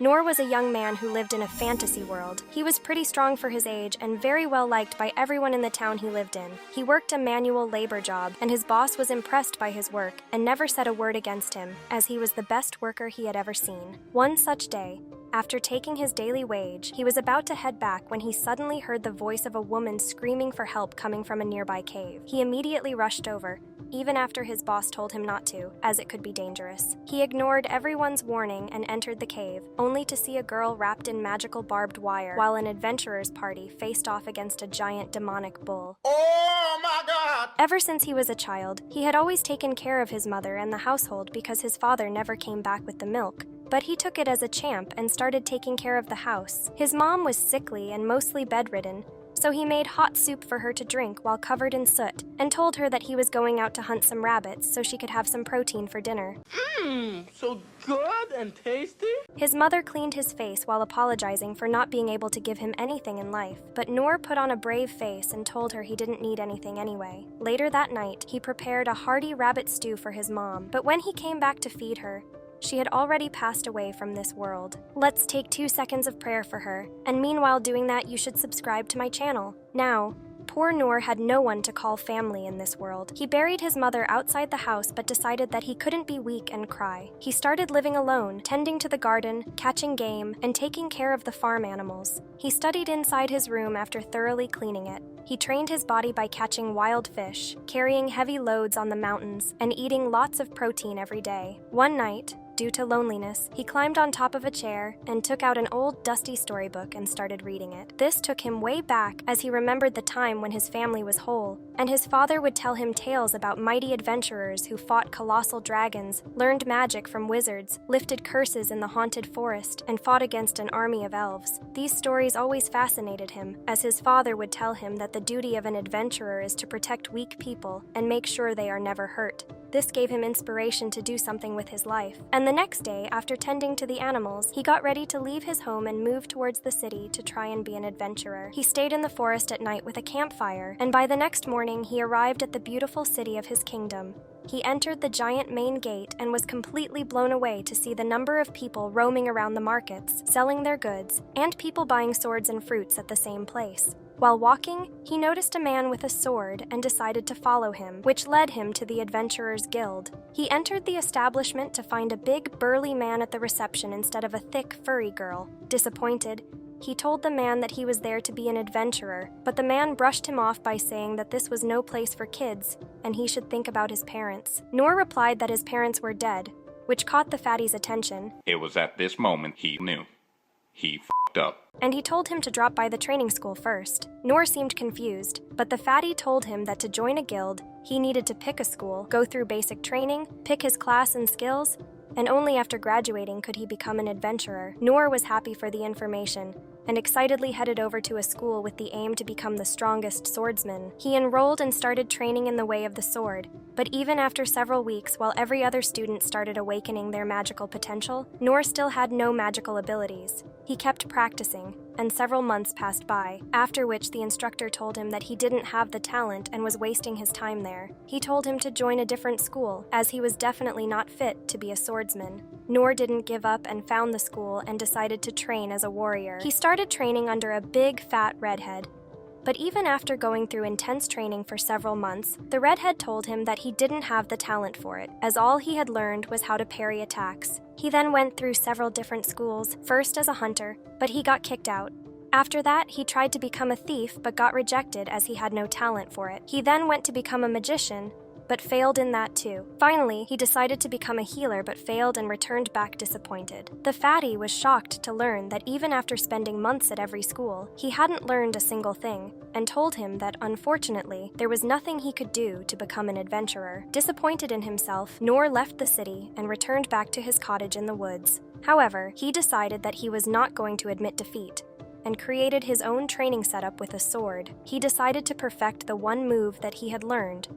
Noor was a young man who lived in a fantasy world. He was pretty strong for his age and very well liked by everyone in the town he lived in. He worked a manual labor job, and his boss was impressed by his work and never said a word against him, as he was the best worker he had ever seen. One such day, after taking his daily wage, he was about to head back when he suddenly heard the voice of a woman screaming for help coming from a nearby cave. He immediately rushed over, even after his boss told him not to, as it could be dangerous. He ignored everyone's warning and entered the cave, only to see a girl wrapped in magical barbed wire, while an adventurer's party faced off against a giant demonic bull. Oh my God! Ever since he was a child, he had always taken care of his mother and the household because his father never came back with the milk. But he took it as a champ and started taking care of the house. His mom was sickly and mostly bedridden, so he made hot soup for her to drink while covered in soot, and told her that he was going out to hunt some rabbits so she could have some protein for dinner. So good and tasty? His mother cleaned his face while apologizing for not being able to give him anything in life, but Noor put on a brave face and told her he didn't need anything anyway. Later that night, he prepared a hearty rabbit stew for his mom, but when he came back to feed her, she had already passed away from this world. Let's take 2 seconds of prayer for her, and meanwhile doing that, you should subscribe to my channel. Now, poor Noor had no one to call family in this world. He buried his mother outside the house but decided that he couldn't be weak and cry. He started living alone, tending to the garden, catching game, and taking care of the farm animals. He studied inside his room after thoroughly cleaning it. He trained his body by catching wild fish, carrying heavy loads on the mountains, and eating lots of protein every day. One night, due to loneliness, he climbed on top of a chair and took out an old dusty storybook and started reading it. This took him way back as he remembered the time when his family was whole, and his father would tell him tales about mighty adventurers who fought colossal dragons, learned magic from wizards, lifted curses in the haunted forest, and fought against an army of elves. These stories always fascinated him, as his father would tell him that the duty of an adventurer is to protect weak people and make sure they are never hurt. This gave him inspiration to do something with his life. And the next day, after tending to the animals, he got ready to leave his home and move towards the city to try and be an adventurer. He stayed in the forest at night with a campfire, and by the next morning, he arrived at the beautiful city of his kingdom. He entered the giant main gate and was completely blown away to see the number of people roaming around the markets, selling their goods, and people buying swords and fruits at the same place. While walking, he noticed a man with a sword and decided to follow him, which led him to the Adventurers Guild. He entered the establishment to find a big, burly man at the reception instead of a thick, furry girl. Disappointed, he told the man that he was there to be an adventurer, but the man brushed him off by saying that this was no place for kids, and he should think about his parents. Noor replied that his parents were dead, which caught the fatty's attention. It was at this moment he knew. He f***ed up. And he told him to drop by the training school first. Noor seemed confused, but the fatty told him that to join a guild, he needed to pick a school, go through basic training, pick his class and skills, and only after graduating could he become an adventurer. Noor was happy for the information, and excitedly headed over to a school with the aim to become the strongest swordsman. He enrolled and started training in the way of the sword, but even after several weeks, while every other student started awakening their magical potential, Noor still had no magical abilities. He kept practicing, and several months passed by, after which the instructor told him that he didn't have the talent and was wasting his time there. He told him to join a different school, as he was definitely not fit to be a swordsman. Noor didn't give up and found the school and decided to train as a warrior. He started training under a big, fat redhead. But even after going through intense training for several months, the redhead told him that he didn't have the talent for it, as all he had learned was how to parry attacks. He then went through several different schools, first as a hunter, but he got kicked out. After that, he tried to become a thief but got rejected as he had no talent for it. He then went to become a magician, but failed in that too. Finally, he decided to become a healer but failed and returned back disappointed. The fatty was shocked to learn that even after spending months at every school, he hadn't learned a single thing, and told him that, unfortunately, there was nothing he could do to become an adventurer. Disappointed in himself, Noor left the city and returned back to his cottage in the woods. However, he decided that he was not going to admit defeat, and created his own training setup with a sword. He decided to perfect the one move that he had learned,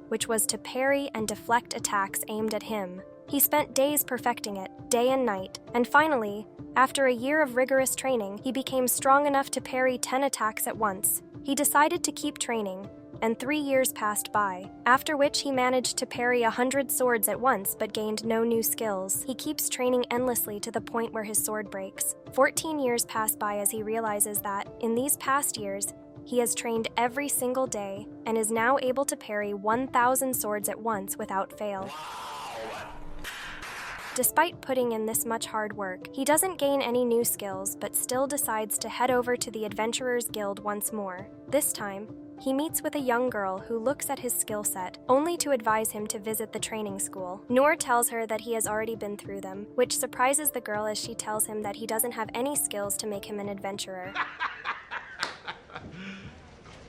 which was to parry and deflect attacks aimed at him. He spent days perfecting it, day and night, and finally, after a year of rigorous training, he became strong enough to parry 10 attacks at once. He decided to keep training, and 3 years passed by, after which he managed to parry 100 swords at once but gained no new skills. He keeps training endlessly to the point where his sword breaks. 14 years pass by as he realizes that, in these past years, he has trained every single day and is now able to parry 1,000 swords at once without fail. Despite putting in this much hard work, he doesn't gain any new skills but still decides to head over to the Adventurers Guild once more. This time, he meets with a young girl who looks at his skill set, only to advise him to visit the training school. Noor tells her that he has already been through them, which surprises the girl as she tells him that he doesn't have any skills to make him an adventurer.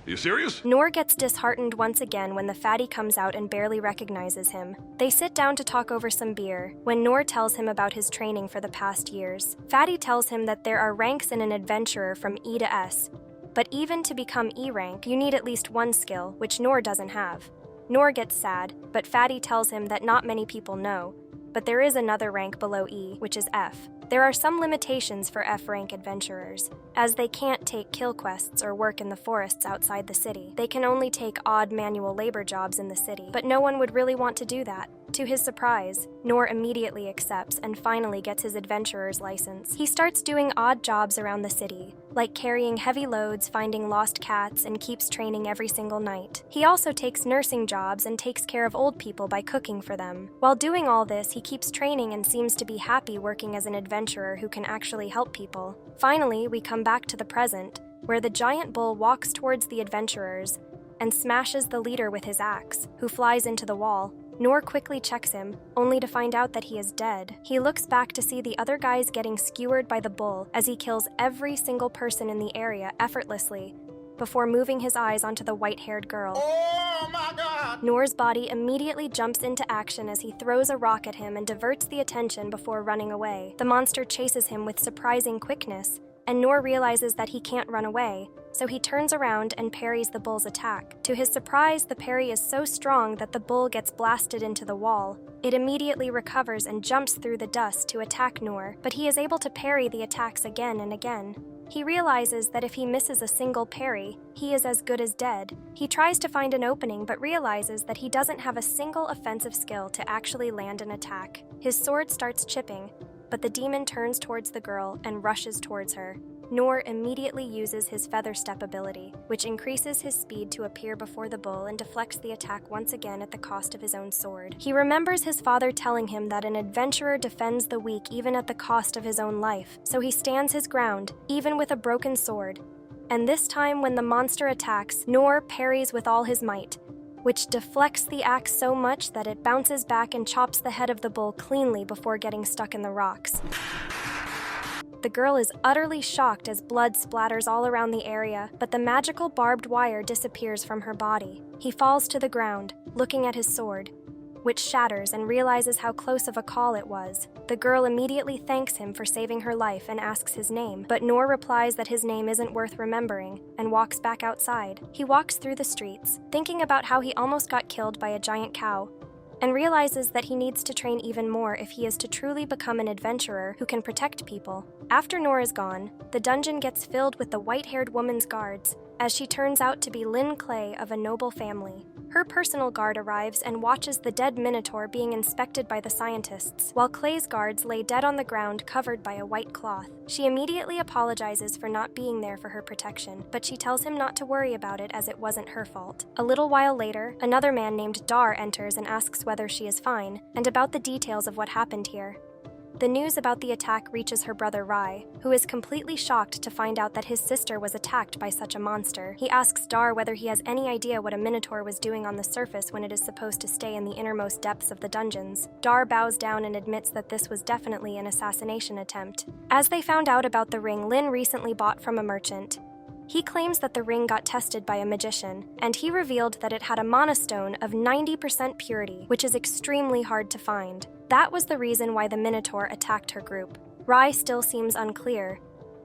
You serious? Noor gets disheartened once again when the fatty comes out and barely recognizes him. They sit down to talk over some beer, when Noor tells him about his training for the past years. Fatty tells him that there are ranks in an adventurer from E to S, but even to become E rank, you need at least one skill, which Noor doesn't have. Noor gets sad, but Fatty tells him that not many people know, but there is another rank below E, which is F. There are some limitations for F-rank adventurers, as they can't take kill quests or work in the forests outside the city. They can only take odd manual labor jobs in the city, but no one would really want to do that. To his surprise, Noor immediately accepts and finally gets his adventurer's license. He starts doing odd jobs around the city, like carrying heavy loads, finding lost cats, and keeps training every single night. He also takes nursing jobs and takes care of old people by cooking for them. While doing all this, he keeps training and seems to be happy working as an adventurer who can actually help people. Finally, we come back to the present, where the giant bull walks towards the adventurers and smashes the leader with his axe, who flies into the wall. Noor quickly checks him, only to find out that he is dead. He looks back to see the other guys getting skewered by the bull as he kills every single person in the area effortlessly, before moving his eyes onto the white-haired girl. Oh my God! Noor's body immediately jumps into action as he throws a rock at him and diverts the attention before running away. The monster chases him with surprising quickness, and Noor realizes that he can't run away, so he turns around and parries the bull's attack. To his surprise, the parry is so strong that the bull gets blasted into the wall. It immediately recovers and jumps through the dust to attack Noor, but he is able to parry the attacks again and again. He realizes that if he misses a single parry, he is as good as dead. He tries to find an opening but realizes that he doesn't have a single offensive skill to actually land an attack. His sword starts chipping, but the demon turns towards the girl and rushes towards her. Noor immediately uses his feather step ability, which increases his speed to appear before the bull and deflects the attack once again at the cost of his own sword. He remembers his father telling him that an adventurer defends the weak even at the cost of his own life, so he stands his ground, even with a broken sword. And this time when the monster attacks, Noor parries with all his might, which deflects the axe so much that it bounces back and chops the head of the bull cleanly before getting stuck in the rocks. The girl is utterly shocked as blood splatters all around the area, but the magical barbed wire disappears from her body. He falls to the ground, looking at his sword, which shatters and realizes how close of a call it was. The girl immediately thanks him for saving her life and asks his name, but Noor replies that his name isn't worth remembering and walks back outside. He walks through the streets, thinking about how he almost got killed by a giant cow, and realizes that he needs to train even more if he is to truly become an adventurer who can protect people. After Noor is gone, the dungeon gets filled with the white-haired woman's guards, as she turns out to be Lynn Clay of a noble family. Her personal guard arrives and watches the dead minotaur being inspected by the scientists, while Clay's guards lay dead on the ground covered by a white cloth. She immediately apologizes for not being there for her protection, but she tells him not to worry about it as it wasn't her fault. A little while later, another man named Dar enters and asks whether she is fine, and about the details of what happened here. The news about the attack reaches her brother Rai, who is completely shocked to find out that his sister was attacked by such a monster. He asks Dar whether he has any idea what a minotaur was doing on the surface when it is supposed to stay in the innermost depths of the dungeons. Dar bows down and admits that this was definitely an assassination attempt. As they found out about the ring Lin recently bought from a merchant, he claims that the ring got tested by a magician, and he revealed that it had a monostone of 90% purity, which is extremely hard to find. That was the reason why the Minotaur attacked her group. Rai still seems unclear,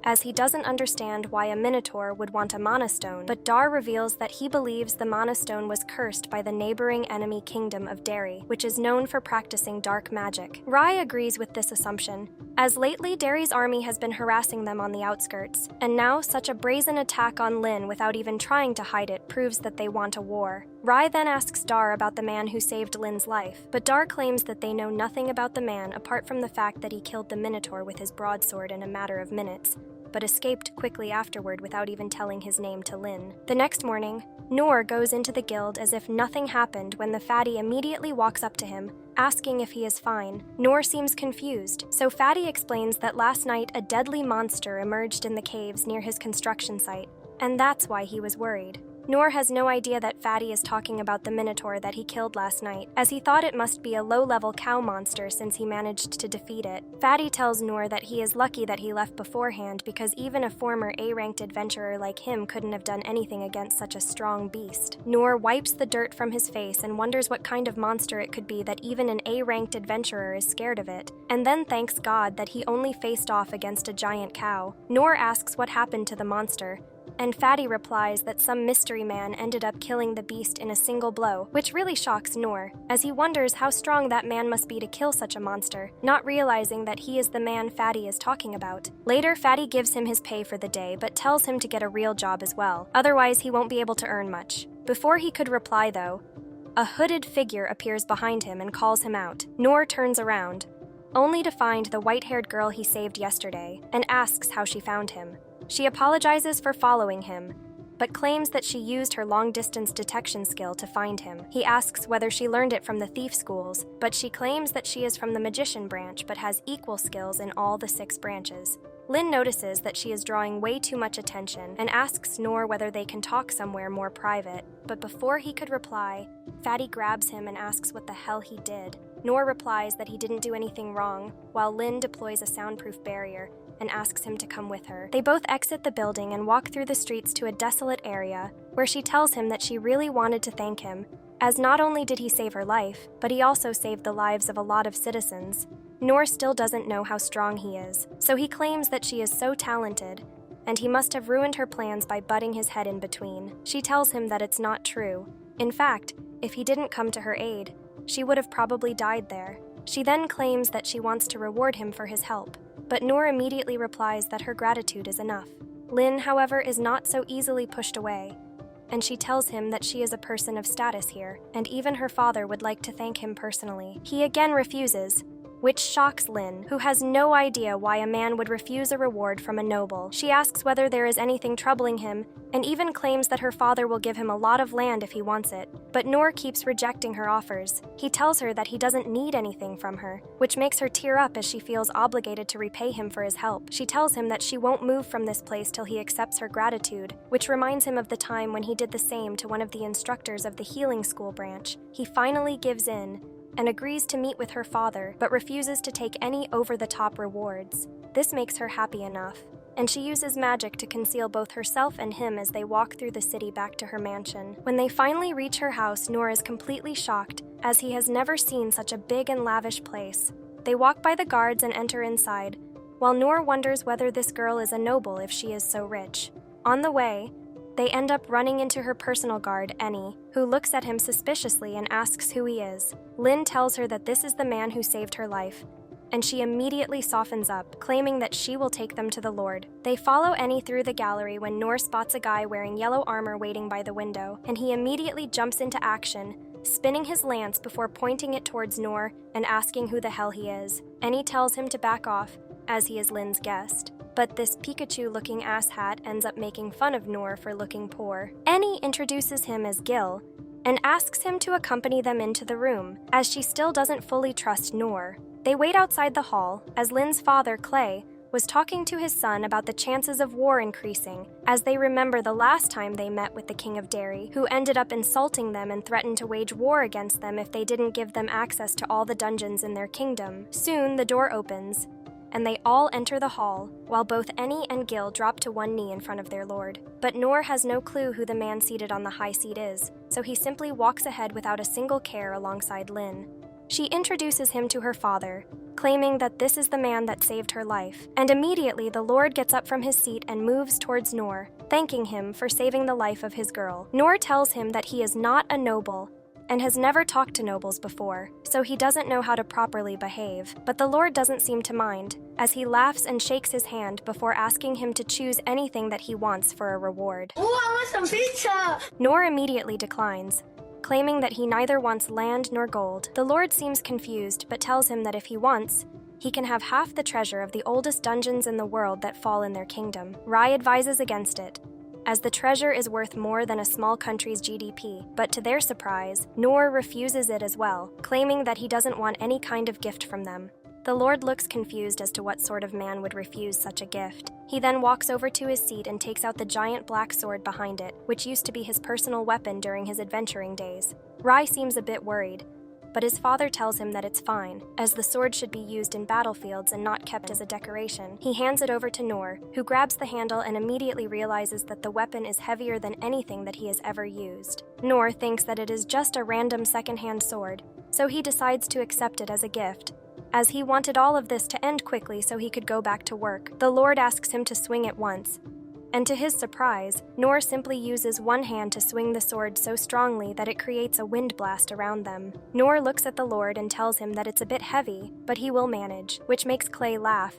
as he doesn't understand why a minotaur would want a mana stone, but Dar reveals that he believes the mana stone was cursed by the neighboring enemy kingdom of Derry, which is known for practicing dark magic. Rai agrees with this assumption, as lately Derry's army has been harassing them on the outskirts, and now such a brazen attack on Lin without even trying to hide it proves that they want a war. Rai then asks Dar about the man who saved Lin's life, but Dar claims that they know nothing about the man apart from the fact that he killed the minotaur with his broadsword in a matter of minutes, but escaped quickly afterward without even telling his name to Lin. The next morning, Noor goes into the guild as if nothing happened when the fatty immediately walks up to him, asking if he is fine. Noor seems confused, so Fatty explains that last night a deadly monster emerged in the caves near his construction site, and that's why he was worried. Noor has no idea that Fatty is talking about the minotaur that he killed last night, as he thought it must be a low-level cow monster since he managed to defeat it. Fatty tells Noor that he is lucky that he left beforehand because even a former A-ranked adventurer like him couldn't have done anything against such a strong beast. Noor wipes the dirt from his face and wonders what kind of monster it could be that even an A-ranked adventurer is scared of it, and then thanks God that he only faced off against a giant cow. Noor asks what happened to the monster, and Fatty replies that some mystery man ended up killing the beast in a single blow, which really shocks Noor, as he wonders how strong that man must be to kill such a monster, not realizing that he is the man Fatty is talking about. Later, Fatty gives him his pay for the day, but tells him to get a real job as well, otherwise he won't be able to earn much. Before he could reply though, a hooded figure appears behind him and calls him out. Noor turns around, only to find the white-haired girl he saved yesterday, and asks how she found him. She apologizes for following him, but claims that she used her long-distance detection skill to find him. He asks whether she learned it from the thief schools, but she claims that she is from the magician branch but has equal skills in all the 6 branches. Lin notices that she is drawing way too much attention and asks Noor whether they can talk somewhere more private, but before he could reply, Fatty grabs him and asks what the hell he did. Noor replies that he didn't do anything wrong, while Lin deploys a soundproof barrier and asks him to come with her. They both exit the building and walk through the streets to a desolate area, where she tells him that she really wanted to thank him, as not only did he save her life, but he also saved the lives of a lot of citizens. Noor still doesn't know how strong he is, so he claims that she is so talented, and he must have ruined her plans by butting his head in between. She tells him that it's not true. In fact, if he didn't come to her aid, she would have probably died there. She then claims that she wants to reward him for his help, but Noor immediately replies that her gratitude is enough. Lin, however, is not so easily pushed away, and she tells him that she is a person of status here, and even her father would like to thank him personally. He again refuses, which shocks Lin, who has no idea why a man would refuse a reward from a noble. She asks whether there is anything troubling him, and even claims that her father will give him a lot of land if he wants it, but Noor keeps rejecting her offers. He tells her that he doesn't need anything from her, which makes her tear up as she feels obligated to repay him for his help. She tells him that she won't move from this place till he accepts her gratitude, which reminds him of the time when he did the same to one of the instructors of the healing school branch. He finally gives in, and agrees to meet with her father, but refuses to take any over-the-top rewards. This makes her happy enough, and she uses magic to conceal both herself and him as they walk through the city back to her mansion. When they finally reach her house, Noor is completely shocked, as he has never seen such a big and lavish place. They walk by the guards and enter inside, while Noor wonders whether this girl is a noble if she is so rich. On the way, they end up running into her personal guard, Eni, who looks at him suspiciously and asks who he is. Lin tells her that this is the man who saved her life, and she immediately softens up, claiming that she will take them to the Lord. They follow Eni through the gallery when Noor spots a guy wearing yellow armor waiting by the window, and he immediately jumps into action, spinning his lance before pointing it towards Noor and asking who the hell he is. Eni tells him to back off, as he is Lin's guest. But this Pikachu-looking asshat ends up making fun of Noor for looking poor. Eni introduces him as Gil, and asks him to accompany them into the room, as she still doesn't fully trust Noor. They wait outside the hall, as Lin's father, Clay, was talking to his son about the chances of war increasing, as they remember the last time they met with the King of Derry, who ended up insulting them and threatened to wage war against them if they didn't give them access to all the dungeons in their kingdom. Soon, the door opens, and they all enter the hall, while both Eni and Gil drop to one knee in front of their lord. But Noor has no clue who the man seated on the high seat is, so he simply walks ahead without a single care alongside Lin. She introduces him to her father, claiming that this is the man that saved her life. And immediately the Lord gets up from his seat and moves towards Noor, thanking him for saving the life of his girl. Noor tells him that he is not a noble and has never talked to nobles before, so he doesn't know how to properly behave. But the Lord doesn't seem to mind, as he laughs and shakes his hand before asking him to choose anything that he wants for a reward. Ooh, I want some pizza! Noor immediately declines, claiming that he neither wants land nor gold. The Lord seems confused, but tells him that if he wants, he can have half the treasure of the oldest dungeons in the world that fall in their kingdom. Rai advises against it, as the treasure is worth more than a small country's GDP, but to their surprise, Noor refuses it as well, claiming that he doesn't want any kind of gift from them. The Lord looks confused as to what sort of man would refuse such a gift. He then walks over to his seat and takes out the giant black sword behind it, which used to be his personal weapon during his adventuring days. Rai seems a bit worried, but his father tells him that it's fine, as the sword should be used in battlefields and not kept as a decoration. He hands it over to Noor, who grabs the handle and immediately realizes that the weapon is heavier than anything that he has ever used. Noor thinks that it is just a random second-hand sword, so he decides to accept it as a gift, as he wanted all of this to end quickly so he could go back to work. The Lord asks him to swing it once, and to his surprise, Noor simply uses one hand to swing the sword so strongly that it creates a wind blast around them. Noor looks at the Lord and tells him that it's a bit heavy, but he will manage, which makes Clay laugh,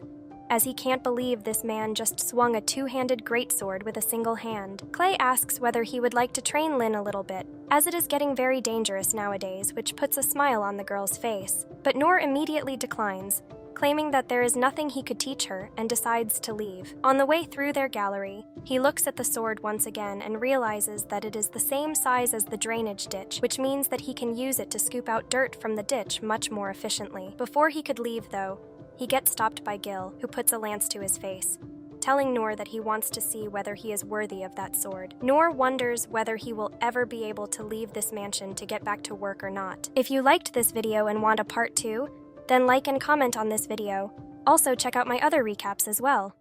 as he can't believe this man just swung a two-handed greatsword with a single hand. Clay asks whether he would like to train Lin a little bit, as it is getting very dangerous nowadays, which puts a smile on the girl's face. But Noor immediately declines, claiming that there is nothing he could teach her, and decides to leave. On the way through their gallery, he looks at the sword once again and realizes that it is the same size as the drainage ditch, which means that he can use it to scoop out dirt from the ditch much more efficiently. Before he could leave, though, he gets stopped by Gil, who puts a lance to his face, telling Noor that he wants to see whether he is worthy of that sword. Noor wonders whether he will ever be able to leave this mansion to get back to work or not. If you liked this video and want a part 2, then like and comment on this video. Also check out my other recaps as well.